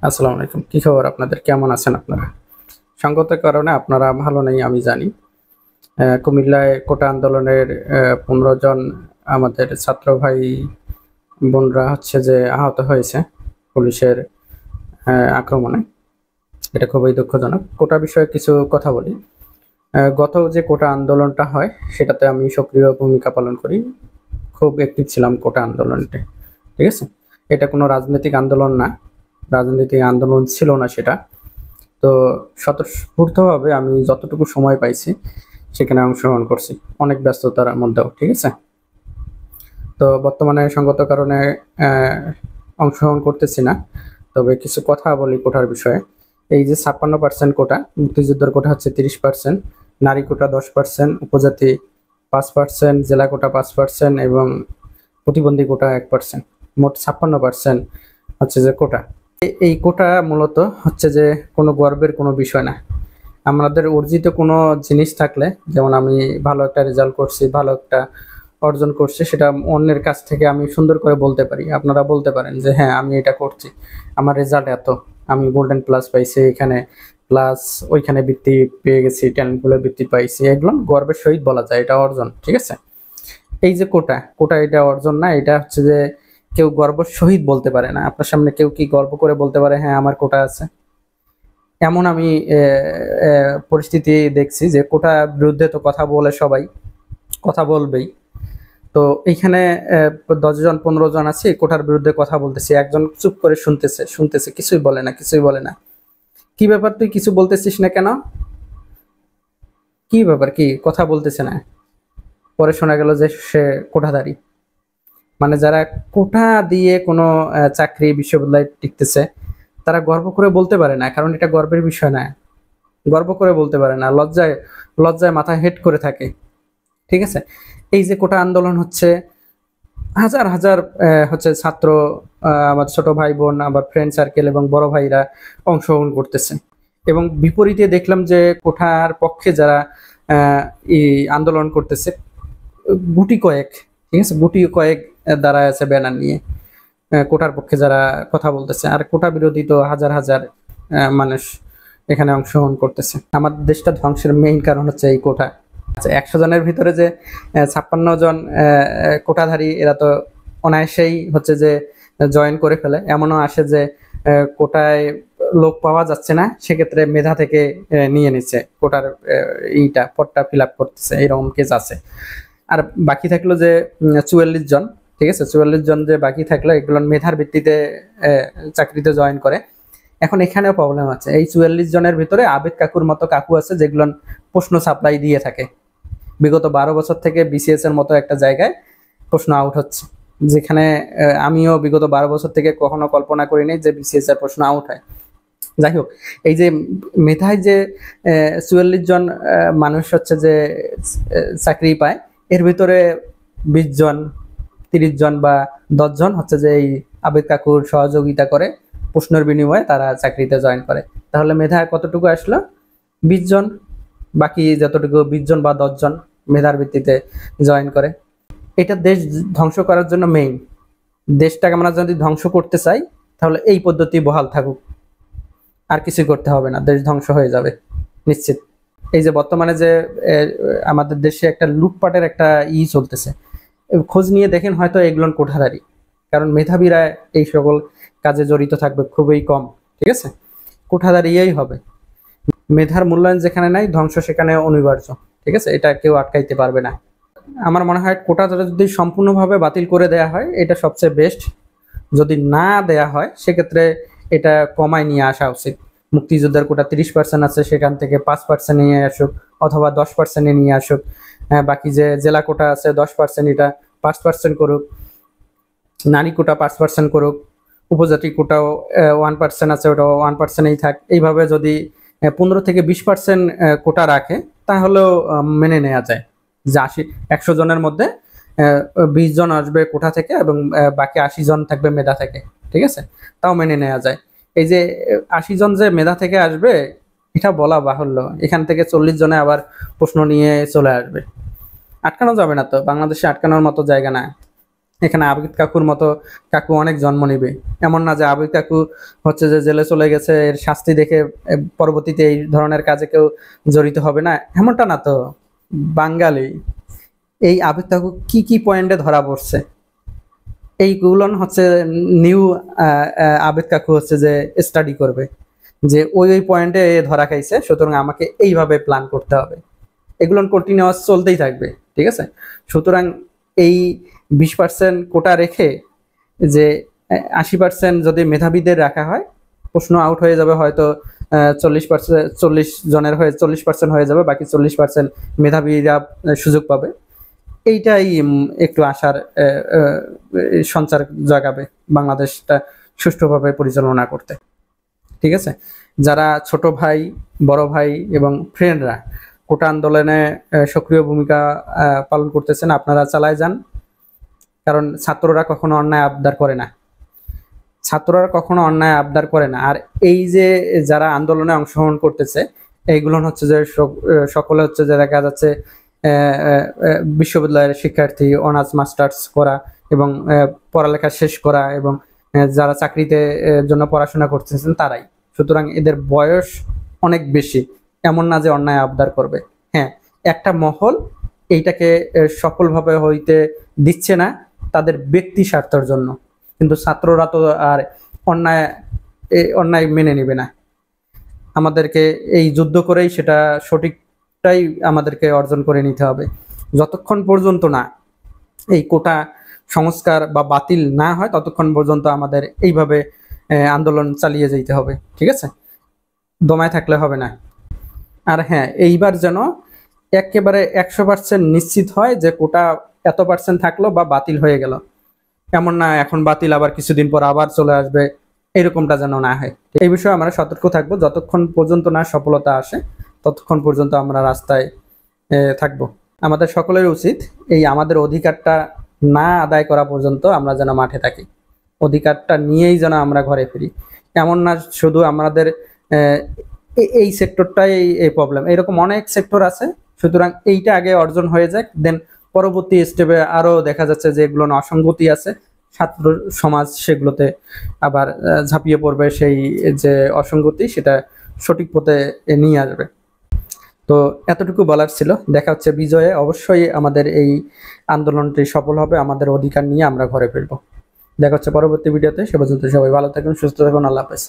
আসসালামু আলাইকুম। কি খবর আপনাদের? কেমন আছেন আপনারা? সঙ্গতের কারণে আপনারা ভালো নেই আমি জানি। কুমিল্লায় কোটা আন্দোলনের ১৫ জন আমাদের ছাত্র ভাই বোনরা হচ্ছে যে আহত হয়েছে পুলিশের আক্রমণে। এটা খুবই দুঃখজনক। কোটা বিষয়ে কিছু কথা বলি। গত যে কোটা আন্দোলনটা হয় সেটাতে আমি সক্রিয় ভূমিকা পালন করি। খুব অ্যাক্টিভ ছিলাম কোটা আন্দোলনতে। ঠিক আছে? এটা কোনো রাজনৈতিক আন্দোলন না। রাজনৈতিক আন্দোলন ছিল না সেটা। তো স্বতঃস্ফূর্তভাবে আমি যতটুকু সময় পাইছি সেখানে অংশগ্রহণ করছি, অনেক ব্যস্ততার মধ্যেও। ঠিক আছে? তো বর্তমানে সঙ্গত কারণে অংশগ্রহণ করতেছি না। তবে কিছু কথা বলি কোটার বিষয়ে। এই যে ৫৬% কোটা, মুক্তিযোদ্ধার কোটা হচ্ছে ৩০%, নারী কোটা 10%, উপজাতি 5%, জেলা কোটা 5% এবং প্রতিবন্ধী কোটা 1%, মোট ৫৬% হচ্ছে যে কোটা। এই কোটা মূলত হচ্ছে যে কোনো গর্বের কোনো বিষয় না। আমাদের অর্জিত কোনো জিনিস থাকলে, যেমন আমি ভালো একটা রেজাল্ট করছি, ভালো একটা অর্জন করছি, সেটা অন্যের কাছ থেকে আমি সুন্দর করে বলতে পারি। আপনারা বলতে পারেন যে হ্যাঁ আমি এটা করছি, আমার রেজাল্ট এত, আমি গোল্ডেন প্লাস পাইছি এখানে, প্লাস ওইখানে বৃত্তি পেয়ে গেছি, ট্যালেন্টগুলো বৃত্তি পাইছি, এগুলো গর্বের সহিত বলা যায়, এটা অর্জন। ঠিক আছে? এই যে কোটা কোটা এটা অর্জন না, এটা হচ্ছে যে কেউ গর্বের সহিত বলতে পারে না। আপনার সামনে কেউ কি গর্ব করে বলতে পারে হ্যাঁ আমার কোটা আছে? এমন আমি পরিস্থিতি দেখছি যে কোটার বিরুদ্ধে তো কথা বলে সবাই, কথা বলবেই। তো এইখানে 10 জন 15 জন আছি, কোটার বিরুদ্ধে কথা বলতেছি, একজন চুপ করে শুনতেছে শুনতেছে, কিছুই বলে না, কিছুই বলে না। কি ব্যাপার, তুই কিছু বলতেছিস না কেন? কি ব্যাপার, কি কথা বলতেছে না? পরে শোনা গেল যে সে কোটাধারী। মানে যারা কোটা দিয়ে কোনো চাকরি বিশ্ববিদ্যালয়ে টিকতেছে, তারা গর্ব করে বলতে পারে না, কারণ এটা গর্বের বিষয় না। গর্ব করে বলতে পারে না, লজ্জায় লজ্জায় মাথা হেট করে থাকে। ঠিক আছে? এই যে কোটা আন্দোলন হচ্ছে, হাজার হাজার হচ্ছে ছাত্র, আমার ছোট ভাই বোন, আবার ফ্রেন্ড সার্কেল এবং বড় ভাইরা অংশগ্রহণ করতেছে। এবং বিপরীতে দেখলাম যে কোঠার পক্ষে যারা এই আন্দোলন করতেছে গুটি কয়েক, ঠিক আছে, গুটি কয়েক দাঁড়ায় আছে ব্যানার নিয়ে, কোটার পক্ষে যারা কথা বলতেছে। আর কোটা বিরোধী তো হাজার হাজার মানুষ এখানে অংশগ্রহণ করতেছে। আমাদের দেশটা ধ্বংসের মেইন কারণ হচ্ছে এই কোটা। আচ্ছা, 100 জনের ভিতরে যে 56 জন কোটাধারী, এরা তো অনায়াসেই হচ্ছে যে জয়েন করে ফেলে। এমনও আসে যে কোটায় লোক পাওয়া যাচ্ছে না, সেক্ষেত্রে মেধা থেকে নিয়ে নিচ্ছে, কোটার এইটা পদটা ফিল আপ করতেছে, এরকম কেস আছে। আর বাকি থাকলো যে 44 জন, ঠিক আছে, 44 জন যে বাকি থাকলো, এগুলো মেধার ভিত্তিতে চাকরিতে জয়েন করে। এখন এখানেও প্রবলেম আছে। এই 44 জনের ভিতরে আবেদ কাকুর মতো কাকু আছে, যেগুলো প্রশ্ন সাপ্লাই দিয়ে থাকে। বিগত 12 বছর থেকে বিসিএস এর মতো একটা জায়গায় প্রশ্ন আউট হচ্ছে, যেখানে আমিও বিগত 12 বছর থেকে কখনো কল্পনা করিনি যে বিসিএস এর প্রশ্ন আউট হয়। যাই হোক, এই যে মেধায় যে 44 জন মানুষ হচ্ছে যে চাকরি পায়, এর ভিতরে 20 জন 30 জন বা 10 জন হচ্ছে যে এই আবেদ কাকুর সহযোগিতা করে, প্রশ্নের বিনিময়ে তারা চাকরিতে জয়েন করে। তাহলে মেধা কতটুকু আসলো? 20 জন। বাকি যতটুকু 20 জন বা 10 জন মেধার ভিত্তিতে জয়েন করে। এটা দেশ ধ্বংস করার জন্য মেইন। দেশটাকে আমরা যদি ধ্বংস করতে চাই, তাহলে এই পদ্ধতি বহাল থাকুক, আর কিছু করতে হবে না, দেশ ধ্বংস হয়ে যাবে নিশ্চিত। এই যে বর্তমানে যে আমাদের দেশে একটা লুটপাটের একটা চলতেছে, খোঁজ নিয়ে দেখেন, হয়তো এগুলো কোঠাধারী, কারণ মেধাবীরা এই সকল কাজে জড়িত থাকবে খুবই কম। ঠিক আছে? কোঠাধারীই হবে। মেধার মূল্যায়ন যেখানে নাই, ধ্বংস সেখানে অনিবার্য। ঠিক আছে? এটা কেউ আটকাইতে পারবে না। আমার মনে হয় কোটাটা যদি সম্পূর্ণভাবে বাতিল করে দেয়া হয়, এটা সবচেয়ে বেস্ট। যদি না দেয়া হয়, সেক্ষেত্রে এটা কমায় নিয়ে আসা উচিত। মুক্তিযোদ্ধার কোটা 30% আছে, সেখান থেকে 5% নিয়ে আসুক, অথবা 10% নিয়ে আসুক। বাকি যে জেলা কোটা আছে 10%, এটা 5% করুক। নারী কোটা 5% করুক। উপজাতি কোটাও 1% আছে, ওটাও 1%ই থাক। এইভাবে যদি 15 থেকে 20% কোটা রাখে, তাহলেও মেনে নেওয়া যায় যে 100 জনের মধ্যে 20 জন আসবে কোটা থেকে, এবং বাকি 80 জন থাকবে মেধা থেকে। ঠিক আছে? তাও মেনে নেওয়া যায়। এই যে 80 জন যে মেধা থেকে আসবে, এটা বলা বাহুল্য। এখান থেকে 40 জনে আবার প্রশ্ন নিয়ে চলে আসবে। আটকানো যাবে না তো, বাংলাদেশে আটকানোর মতো জায়গা না। এখানে আবিদ কাকুর মতো কাকু অনেক জন্ম নিবে, এমন না যে আবিদ কাকু হচ্ছে যে জেলে চলে গেছে, এর শাস্তি দেখে পরবর্তীতে এই ধরনের কাজে কেউ জড়িত হবে না, এমনটা না তো। বাঙালি এই আবিদ কাকু কি কি পয়েন্টে ধরা পড়ছে, এইগুলো হচ্ছে নিউ আবিদ কাকু হচ্ছে যে স্টাডি করবে যে ওই ওই পয়েন্টে ধরা খাইছে, সুতরাং আমাকে এইভাবে প্ল্যান করতে হবে। এগুলো কন্টিনিউয়াস চলতেই থাকবে, ঠিক আছে। সুতরাং এই 20% কোটা রেখে যে 80% যদি মেধাবীদের রাখা হয়, প্রশ্ন আউট হয়ে যাবে হয়তো 40%, 40 জনের হয়ে 40% হয়ে যাবে, বাকি 40% মেধাবীরা সুযোগ পাবে। এইটাই একটু আশার সঞ্চার জাগাবে বাংলাদেশটা সুষ্ঠুভাবে পরিচালনা করতে, ঠিক আছে। যারা ছোট ভাই, বড় ভাই এবং ফ্রেন্ডরা কোটা আন্দোলনে সক্রিয় ভূমিকা পালন করতেছেন, আপনারা চালায় যান। কারণ ছাত্ররা কখনো অন্যায় আবদার করে না, ছাত্ররা কখনো অন্যায় আবদার করে না। আর এই যে যারা আন্দোলনে অংশগ্রহণ করতেছে, এইগুলো হচ্ছে যে সকলে হচ্ছে যে দেখা যাচ্ছে বিশ্ববিদ্যালয়ের শিক্ষার্থী, অনার্স মাস্টার্স করা এবং পড়ালেখা শেষ করা এবং যারা চাকরিতে জন্য পড়াশোনা করতেছেন তারাই। সুতরাং এদের বয়স অনেক বেশি, এমন না যে অন্যায় আবদার করবে। হ্যাঁ, একটা মহল এইটাকে সফলভাবে হইতে দিচ্ছে না তাদের ব্যক্তি স্বার্থের জন্য, কিন্তু ছাত্ররা তো আর অন্যায় মেনে নেবে না। আমাদেরকে এই যুদ্ধ করেই সেটা সঠিকটাই আমাদেরকে অর্জন করে নিতে হবে। যতক্ষণ পর্যন্ত না এই কোটা সংস্কার বা বাতিল না হয়, ততক্ষণ পর্যন্ত আমাদের এইভাবে আন্দোলন চালিয়ে যেতে হবে, ঠিক আছে। দমায় থাকলে হবে না। আর হ্যাঁ, এইবার যেন একেবারে 100% নিশ্চিত হয় যে কোটা এত পার্সেন্ট থাকলো বা বাতিল হয়ে গেল, এমন না এখন বাতিল আবার কিছুদিন পর আবার চলে আসবে, এরকমটা যেন না হয়। এই বিষয়ে আমরা সতর্ক থাকবো। যতক্ষণ পর্যন্ত না সফলতা আসে ততক্ষণ পর্যন্ত আমরা রাস্তায় থাকবো। আমাদের সকলের উচিত এই আমাদের অধিকারটা না আদায় করা পর্যন্ত আমরা যেন মাঠে থাকি, অধিকারটা নিয়েই যেন আমরা ঘরে ফিরি। এমন না শুধু আমাদের এই সেক্টরটাই এই প্রবলেম, এরকম অনেক সেক্টর আছে। সুতরাং এইটা আগে অর্জন হয়ে যাক, দেন পরবর্তী স্টেপে আরো দেখা যাচ্ছে যে এগুলো অসঙ্গতি আছে, ছাত্র সমাজ সেগুলোতে আবার ঝাঁপিয়ে পড়বে, সেই যে অসঙ্গতি সেটা সঠিক পথে নিয়ে আসবে। তো এতটুকু বলার ছিল। দেখা হচ্ছে বিজয়ে, অবশ্যই আমাদের এই আন্দোলনটি সফল হবে, আমাদের অধিকার নিয়ে আমরা ঘরে ফিরবো। দেখা হচ্ছে পরবর্তী ভিডিওতে। সে পর্যন্ত সবাই ভালো থাকুন, সুস্থ থাকুন, আল্লাহ হাফেজ।